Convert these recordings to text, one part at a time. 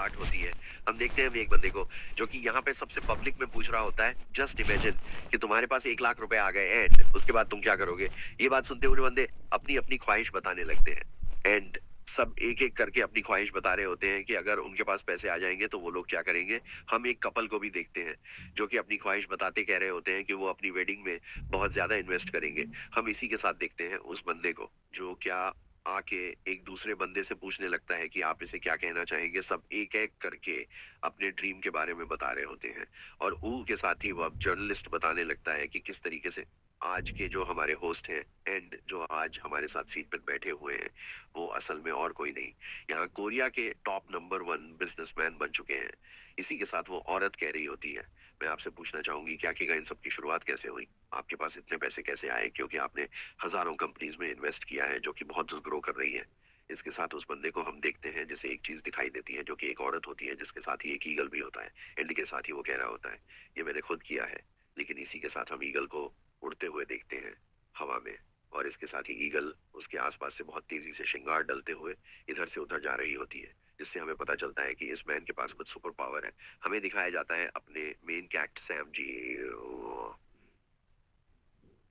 Start होती है। हम देखते हैं एक बंदे को जो कि यहाँ पे सबसे पब्लिक में पूछ रहा होता है, जस्ट इमेजिन कि तुम्हारे पास 1 लाख रुपए आ गए एंड उसके बाद तुम क्या करोगे? ये बात सुनते हुए बंदे अपनी-अपनी ख्वाहिश बताने लगते हैं एंड सब एक-एक करके अपनी ख्वाहिश बता रहे होते हैं कि अगर उनके पास पैसे आ जाएँगे तो वो लोग क्या करेंगे। हम एक कपल को भी देखते हैं, जो कि अपनी ख्वाहिश बताते कह रहे होते हैं कि वो अपनी वेडिंग में बहुत ज़्यादा इन्वेस्ट करेंगे। हम इसी के साथ देखते हैं उस बंदे को, जो क्या आके एक दूसरे बंदे से पूछने लगता है कि आप इसे क्या कहना चाहेंगे? सब एक-एक करके अपने ड्रीम के बारे में बता रहे होते हैं और ऊ के साथ ही वो अब जर्नलिस्ट बताने लगता है कि किस तरीके से आज के जो हमारे होस्ट हैं एंड जो आज हमारे साथ सीट पर बैठे हुए हैं, वो असल में और कोई नहीं, यहाँ कोरिया के टॉप नंबर 1 बिज़नेसमैन बन चुके हैं। इसी के साथ वो औरत कह रही होती है, मैं आपसे पूछना चाहूँगी कि आखिरकार इन सब की शुरुआत कैसे हुई? आपके पास इतने पैसे कैसे आए? क्योंकि आपने हज़ारों कंपनीज़ में इन्वेस्ट किया है, जो कि बहुत ग्रो कर रही हैं। इसके साथ उस बंदे को हम देखते हैं जैसे एक चीज़ दिखाई देती है, जो कि एक औरत होती है, जिसके साथ ही एक ईगल भी होता है। एंड के साथ ही वो कह रहा होता है, ये मैंने खुद किया है। लेकिन इसी के साथ हम ईगल को उड़ते हुए देखते हैं हवा में और इसके साथ ही ईगल उसके आसपास से बहुत तेजी से श्रृंगार डलते हुए इधर से उधर जा रही होती है, जिससे हमें पता चलता है कि इस मैन के पास कुछ सुपर पावर है। हमें दिखाया जाता है अपने मेन कैरेक्टर सैम जी,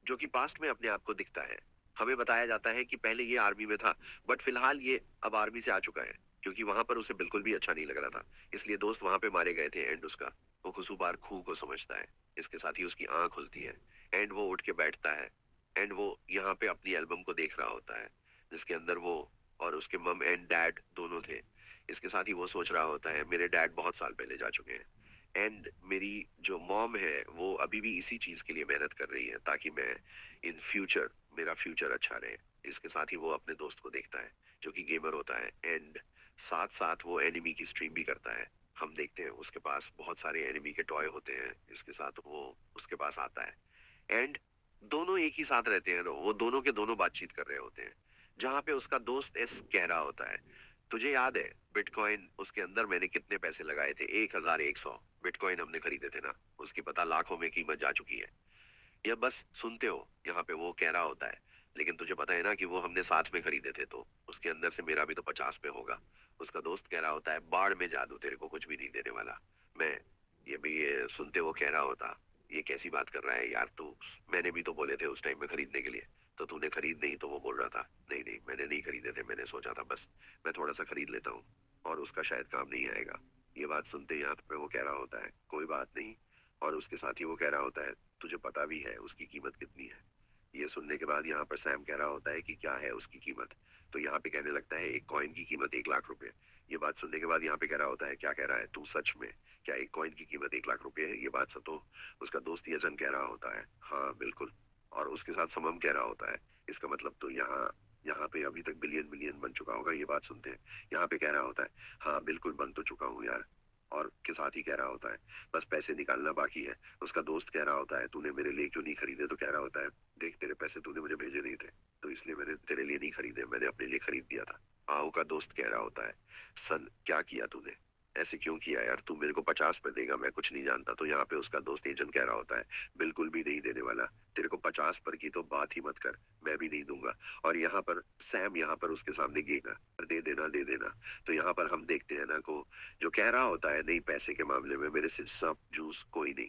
जो कि पास्ट में अपने आप को दिखता है। हमें बताया जाता है कि पहले ये आर्मी में था, बट फिलहाल ये अब आर्मी से आ चुका है, क्योंकि वहां पर उसे बिल्कुल भी अच्छा नहीं लग रहा था। इसलिए दोस्त वहां पे मारे गए थे एंड उसका वो कसूरवार खूह को समझता है। इसके साथ ही उसकी आंख खुलती है एंड वो उठ के बैठता है एंड वो यहाँ पे अपनी एल्बम को देख रहा होता है, जिसके अंदर वो और उसके मम एंड डैड दोनों थे। इसके साथ ही वो सोच रहा होता है, मेरे डैड बहुत साल पहले जा चुके हैं एंड मेरी जो मॉम है वो अभी भी इसी चीज के लिए मेहनत कर रही है ताकि मैं इन फ्यूचर मेरा फ्यूचर अच्छा रहे। इसके साथ ही वो अपने दोस्त को देखता है, जो कि गेमर होता है एंड साथ साथ वो एनिमी की स्ट्रीम भी करता है। हम देखते हैं उसके पास बहुत सारे एनिमी के टॉय होते हैं। इसके साथ वो उसके पास आता है एंड दोनों एक ही साथ रहते हैं। वो दोनों के दोनों बातचीत कर रहे होते हैं, जहां पे उसका दोस्त एस कह रहा होता है, तुझे याद है बिटकॉइन उसके अंदर मैंने कितने पैसे लगाए थे? 1100 बिटकॉइन हमने खरीदे थे ना, उसकी पता लाखों में कीमत जा चुकी है। या बस सुनते हो, यहाँ पे वो कह रहा होता है, लेकिन तुझे पता है ना कि वो हमने साथ में खरीदे थे, तो उसके अंदर से मेरा भी तो 50 पे होगा। उसका दोस्त कह रहा होता है, बाढ़ में जादू, तेरे को कुछ भी नहीं देने वाला मैं। ये भी ये सुनते वो कह रहा होता, ये कैसी बात कर रहा है यार तू, मैंने भी तो बोले थे उस टाइम में खरीदने के लिए, तो तूने खरीद नहीं? तो वो बोल रहा था, नहीं नहीं मैंने नहीं खरीदे थे, मैंने सोचा था बस मैं थोड़ा सा खरीद लेता हूँ और उसका शायद काम नहीं आएगा। ये बात सुनते यहाँ पे वो कह रहा होता है, कोई बात नहीं। और उसके साथ ही वो कह रहा होता है, तुझे पता भी है उसकी कीमत कितनी है? ये सुनने के बाद यहाँ पर सैम कह रहा होता है कि क्या है उसकी कीमत? तो यहाँ पे कहने लगता है, एक कॉइन की कीमत 1 लाख रुपए। ये बात सुनने के बाद यहाँ पे कह रहा होता है, क्या कह रहा है तू सच में? क्या एक कॉइन की कीमत 1 लाख रुपए है? ये बात सब तो उसका दोस्त यजन कह रहा होता है, हाँ बिल्कुल। और उसके साथ समम कह रहा होता है, इसका मतलब तो यहाँ यहाँ पे अभी तक बिलियन बिलियन बन चुका होगा। ये बात सुनते हैं यहाँ पे कह रहा होता है, हाँ बिल्कुल बन तो चुका हूँ यार। और के साथ ही कह रहा होता है, बस पैसे निकालना बाकी है। उसका दोस्त कह रहा होता है, तूने मेरे लिए क्यों नहीं खरीदे? तो कह रहा होता है, देख तेरे पैसे तूने मुझे भेजे नहीं थे, तो इसलिए मैंने तेरे लिए नहीं खरीदे, मैंने अपने लिए खरीद दिया था। आओ का दोस्त कह रहा होता है, सन क्या किया तूने? ऐसे क्यों किया यार? तू मेरे को 50 पे देगा, मैं कुछ नहीं जानता। तो यहाँ पे उसका दोस्त एजेंट कह रहा होता है, बिल्कुल भी नहीं देने वाला। तेरे को 50 पर की तो बात ही मत कर, मैं भी नहीं दूंगा। और यहाँ पर सैम यहाँ पर उसके सामने गिरेगा, दे देना दे देना। तो यहाँ पर हम देखते हैं ना को जो कह रहा होता है, नहीं पैसे के मामले में मेरे से सब जूस कोई नहीं।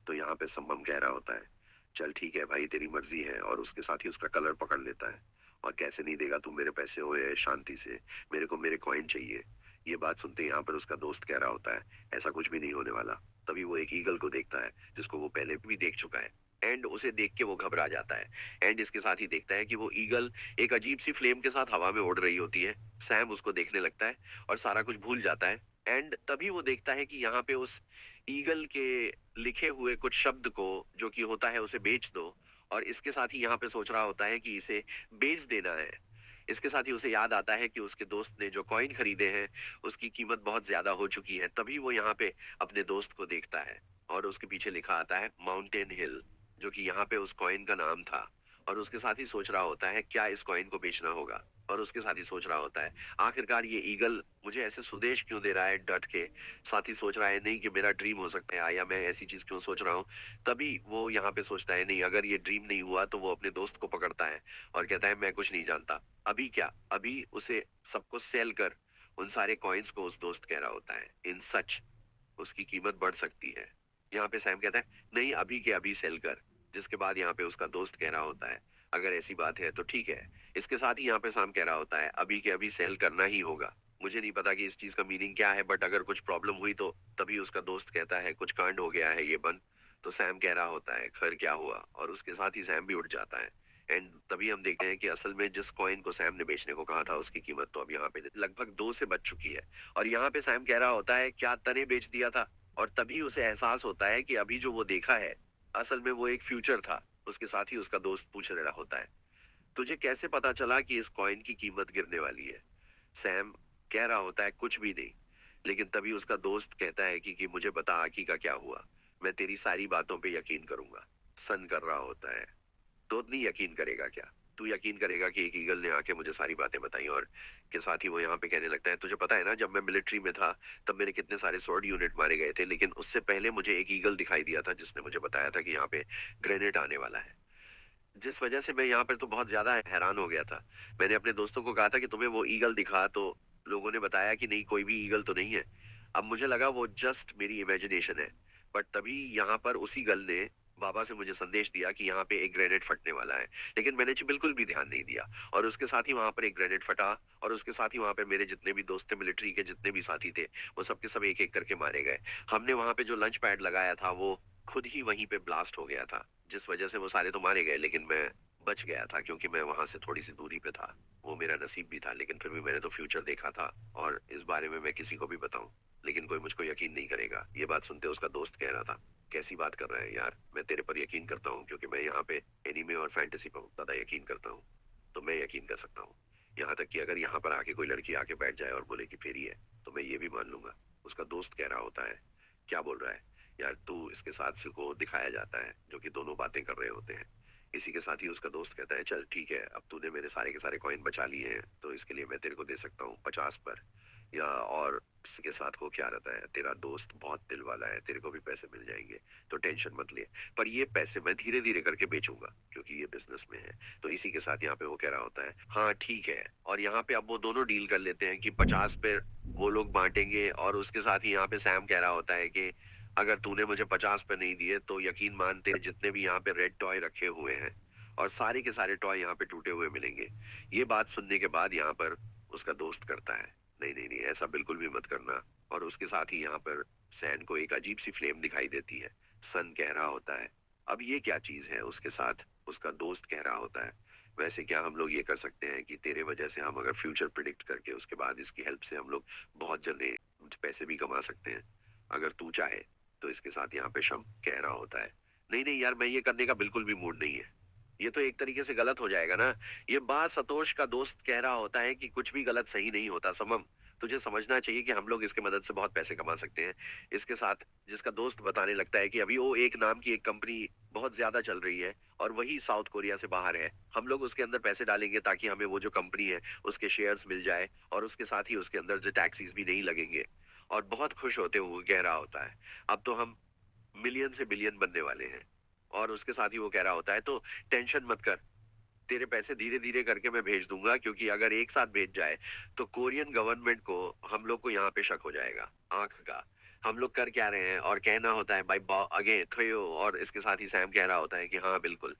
तो यहाँ पे सम्मम कह रहा होता है, चल ठीक है भाई तेरी मर्जी है। और उसके साथ ही उसका कलर पकड़ लेता है, और कैसे नहीं देगा तू मेरे पैसे? हुए शांति से, मेरे को मेरे कॉइन चाहिए। ये बात सुनते यहाँ पर उसका दोस्त कह रहा होता है, ऐसा कुछ भी नहीं होने वाला। तभी वो एक ईगल को देखता है, जिसको वो पहले भी देख चुका है एंड उसे देख के वो घबरा जाता है एंड इसके साथ ही देखता है कि वो ईगल एक अजीब सी फ्लेम के साथ हवा में उड़ रही होती है। सैम उसको देखने लगता है और सारा कुछ भूल जाता है एंड तभी वो देखता है कि यहाँ पे उस ईगल के लिखे हुए कुछ शब्द को, जो कि होता है उसे बेच दो। और इसके साथ ही यहाँ पे सोच रहा होता है कि इसे बेच देना है। इसके साथ ही उसे याद आता है कि उसके दोस्त ने जो कॉइन खरीदे हैं उसकी कीमत बहुत ज्यादा हो चुकी है। तभी वो यहाँ पे अपने दोस्त को देखता है और उसके पीछे लिखा आता है माउंटेन हिल, जो कि यहाँ पे उस कॉइन का नाम था। और उसके साथ ही सोच रहा होता है क्या इस कॉइन को बेचना होगा। और उसके साथ ही सोच रहा होता है, आखिरकार ये ईगल मुझे ऐसे सुदेश क्यों दे रहा है डट के। साथ ही सोच रहा है, नहीं कि मेरा ड्रीम हो सकता है, या मैं ऐसी चीज क्यों सोच रहा हूँ। तभी वो यहाँ पे सोचता है, नहीं अगर ये ड्रीम नहीं हुआ, तो वो अपने दोस्त को पकड़ता है और कहता है मैं कुछ नहीं जानता। अभी क्या, अभी उसे सब कुछ सेल कर उन सारे कॉइन्स को उस दोस्त कह रहा होता है, इन सच उसकी कीमत बढ़ सकती है। यहाँ पे सैम कहता है, नहीं अभी के अभी सेल कर। जिसके बाद यहाँ पे उसका दोस्त कह रहा होता है, अगर ऐसी बात है तो ठीक है। इसके साथ ही यहाँ पे सैम कह रहा होता है, अभी के अभी सेल करना ही होगा। मुझे नहीं पता कि इस चीज का मीनिंग क्या है, बट अगर कुछ प्रॉब्लम हुई तो तभी उसका दोस्त कहता है, कुछ कांड हो गया है ये बंद। तो सैम कह रहा होता है, खैर क्या हुआ, और उसके साथ ही सैम भी उठ जाता है। एंड तभी हम देखते हैं कि असल में जिस कॉइन को सैम ने बेचने को कहा था उसकी कीमत तो अब यहाँ पे लगभग 2 से बच चुकी है। और यहाँ पे सैम कह रहा होता है, क्या तने बेच दिया था? और तभी उसे एहसास होता है कि अभी जो वो देखा है, असल में वो एक फ्यूचर था। उसके साथ ही उसका दोस्त पूछ रहा होता है, तुझे कैसे पता चला कि इस कॉइन की कीमत गिरने वाली है? सैम कह रहा होता है, कुछ भी नहीं। लेकिन तभी उसका दोस्त कहता है कि मुझे बता आखी का क्या हुआ। मैं तेरी सारी बातों पे यकीन करूंगा। सन कर रहा होता है, तो नहीं यकीन करेगा क्या? तू यकीन करेगा कि एक ईगल ने आके मुझे सारी बातें बताई? और के साथ ही वो यहाँ पे कहने लगता है, तुझे पता है ना, जब मैं मिलिट्री में था तब मेरे कितने सारे स्वॉर्ड यूनिट मारे गए थे, लेकिन उससे पहले मुझे एक ईगल दिखाई दिया था जिसने मुझे बताया था कि यहाँ पे ग्रेनेड आने वाला है। जिस वजह से मैं यहाँ पर तो बहुत ज्यादा हैरान हो गया था। मैंने अपने दोस्तों को कहा था कि तुम्हें वो ईगल दिखा, तो लोगों ने बताया कि नहीं, कोई भी ईगल तो नहीं है। अब मुझे लगा वो जस्ट मेरी इमेजिनेशन है। बट तभी यहाँ पर उसी गल ने बाबा से मुझे संदेश दिया कि यहाँ पे एक ग्रेनेड फटने वाला है। लेकिन मैंने बिल्कुल भी ध्यान नहीं दिया, और उसके साथ ही वहां पर एक ग्रेनेड फटा। और उसके साथ ही वहां पे मेरे जितने भी दोस्त थे, मिलिट्री के जितने भी साथी थे, वो सब के सब एक एक करके मारे गए। हमने वहां पे जो लंच पैड लगाया था वो खुद ही वहीं पे ब्लास्ट हो गया था, जिस वजह से वो सारे तो मारे गए, लेकिन मैं बच गया था क्योंकि मैं वहां से थोड़ी सी दूरी पे था। वो मेरा नसीब भी था, लेकिन फिर भी मैंने तो फ्यूचर देखा था। और इस बारे में मैं किसी को भी बताऊं, लेकिन कोई मुझको यकीन नहीं करेगा। ये बात सुनते उसका दोस्त कह रहा था, कैसी बात कर रहा है यार, मैं तेरे पर यकीन करता हूँ क्योंकि मैं यहाँ पे एनीमे और फैंटेसी पर ज्यादा यकीन करता हूँ। तो मैं यकीन कर सकता हूँ। यहाँ तक कि अगर यहाँ पर आके कोई लड़की आके बैठ जाए और बोले कि फेरी है, तो मैं ये भी मान लूंगा। उसका दोस्त कह रहा होता है, क्या बोल रहा है यार तू? इसके साथ को दिखाया जाता है जो कि दोनों बातें कर रहे होते हैं। इसी के साथ ही उसका दोस्त कहता है, चल ठीक है, अब तूने मेरे सारे के सारे कॉइन बचा लिए हैं तो इसके लिए मैं तेरे को दे सकता हूँ 50 पर। या और इसके साथ को क्या रहता है, तेरा दोस्त बहुत दिल वाला है, तेरे को भी पैसे मिल जाएंगे, तो टेंशन मत ले। पर ये पैसे मैं धीरे धीरे करके बेचूंगा क्योंकि ये बिजनेस में है। तो इसी के साथ यहाँ पे वो कह रहा होता है, हाँ ठीक है। और यहाँ पे अब वो दोनों डील कर लेते हैं कि 50 पे वो लोग बांटेंगे। और उसके साथ ही यहाँ पे सैम कह रहा होता है कि अगर तूने मुझे 50 पे नहीं दिए तो यकीन मान, तेरे जितने भी यहाँ पे रेड टॉय रखे हुए हैं और सारे के सारे टॉय यहाँ पे टूटे हुए मिलेंगे। ये बात सुनने के बाद यहाँ पर उसका दोस्त करता है, नहीं नहीं नहीं, ऐसा बिल्कुल भी मत करना। और उसके साथ ही यहाँ पर सैन को एक अजीब सी फ्लेम दिखाई देती है। सन कह रहा होता है, अब ये क्या चीज है? उसके साथ उसका दोस्त कह रहा होता है, वैसे क्या हम लोग ये कर सकते हैं कि तेरे वजह से हम अगर फ्यूचर प्रिडिक्ट करके उसके बाद इसकी हेल्प से हम लोग बहुत जल्दी पैसे भी कमा सकते हैं, अगर तू चाहे। तो इसके साथ यहाँ पे शम कह रहा होता है, नहीं नहीं यार, मैं ये करने का बिल्कुल भी मूड नहीं है। ये तो एक तरीके से गलत हो जाएगा ना। ये बात सतोष का दोस्त कह रहा होता है कि कुछ भी गलत सही नहीं होता समम। तुझे समझना चाहिए कि हम लोग इसके मदद से बहुत पैसे कमा सकते हैं। इसके साथ जिसका दोस्त बताने लगता है कि अभी वो एक नाम की एक कंपनी बहुत ज्यादा चल रही है और वही साउथ कोरिया से बाहर है। हम लोग उसके अंदर पैसे डालेंगे ताकि हमें वो जो कंपनी है उसके शेयर्स मिल जाए, और उसके साथ ही उसके अंदर जो टैक्सीज भी नहीं लगेंगे। और बहुत खुश होते हुए कह रहा होता है, अब तो हम मिलियन से बिलियन बनने वाले हैं। और उसके साथ ही वो कह रहा होता है, तो टेंशन मत कर, तेरे पैसे धीरे धीरे करके मैं भेज दूंगा, क्योंकि अगर एक साथ भेज जाए तो कोरियन गवर्नमेंट को हम लोग को यहाँ पे शक हो जाएगा आंख का, हम लोग कर क्या रहे हैं। और कहना होता है, बाई अगेन थयो। और इसके साथ ही सैम कह रहा होता है कि हाँ बिल्कुल।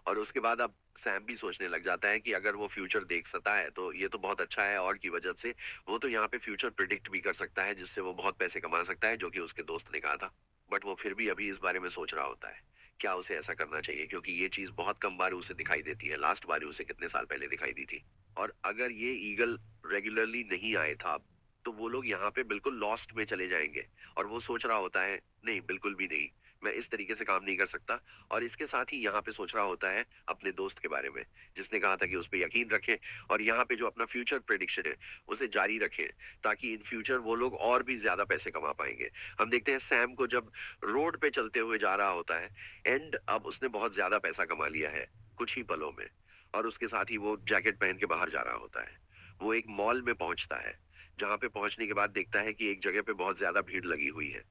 और उसके बाद अब सैम भी सोचने लग जाता है कि अगर वो फ्यूचर देख सकता है तो ये तो बहुत अच्छा है, और की वजह से वो तो यहाँ पे फ्यूचर प्रिडिक्ट भी कर सकता है जिससे वो बहुत पैसे कमा सकता है, जो कि उसके दोस्त ने कहा था। बट वो फिर भी अभी इस बारे में सोच रहा होता है, क्या उसे ऐसा करना चाहिए, क्योंकि ये चीज बहुत कम बार उसे दिखाई देती है। लास्ट बार उसे कितने साल पहले दिखाई दी थी। और अगर ये ईगल रेगुलरली नहीं आए था तो वो लोग यहाँ पे बिल्कुल लॉस्ट में चले जाएंगे। और वो सोच रहा होता है, नहीं बिल्कुल भी नहीं, मैं इस तरीके से काम नहीं कर सकता। और इसके साथ ही यहाँ पे सोच रहा होता है अपने दोस्त के बारे में, जिसने कहा था कि उस पर यकीन रखें, और यहाँ पे जो अपना फ्यूचर प्रेडिक्शन है उसे जारी रखें, ताकि इन फ्यूचर वो लोग और भी ज्यादा पैसे कमा पाएंगे। हम देखते हैं सैम को जब रोड पे चलते हुए जा रहा होता है, एंड अब उसने बहुत ज्यादा पैसा कमा लिया है कुछ ही पलों में। और उसके साथ ही वो जैकेट पहन के बाहर जा रहा होता है। वो एक मॉल में पहुंचता है, जहां पे पहुंचने के बाद देखता है कि एक जगह पे बहुत ज्यादा भीड़ लगी हुई है।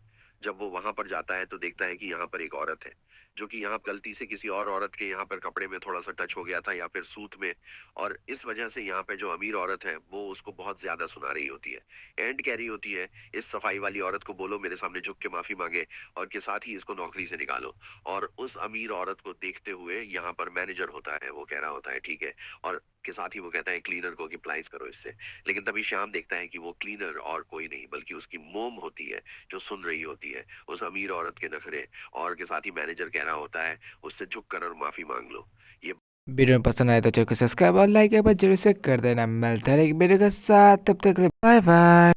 जब वो वहां पर जाता है तो देखता है कि यहाँ पर एक औरत है, जो कि यहाँ गलती से किसी और औरत के यहाँ पर कपड़े में थोड़ा सा टच हो गया था या फिर सूत में। और इस वजह से यहाँ पे जो अमीर औरत है वो उसको बहुत ज्यादा सुना रही होती है। एंड कह रही होती है, इस सफाई वाली औरत को बोलो मेरे सामने झुक के माफी मांगे, और के साथ ही इसको नौकरी से निकालो। और उस अमीर औरत को देखते हुए यहाँ पर मैनेजर होता है, वो कह रहा होता है ठीक है, और के साथ ही वो कहता है क्लीनर को कि प्लाइज करो इससे। लेकिन तभी श्याम देखता है कि वो क्लीनर और कोई नहीं बल्कि उसकी मोम होती है, जो सुन रही होती है उस अमीर औरत के नखरे। और के साथ ही मैनेजर कह रहा होता है, उससे झुक कर और माफी मांग लो। ये वीडियो में पसंद आया तो चैनल को सब्सक्राइब और लाइक एक बार जरूर से कर देना। मिलता है एक वीडियो के साथ, तब तक बाय बाय।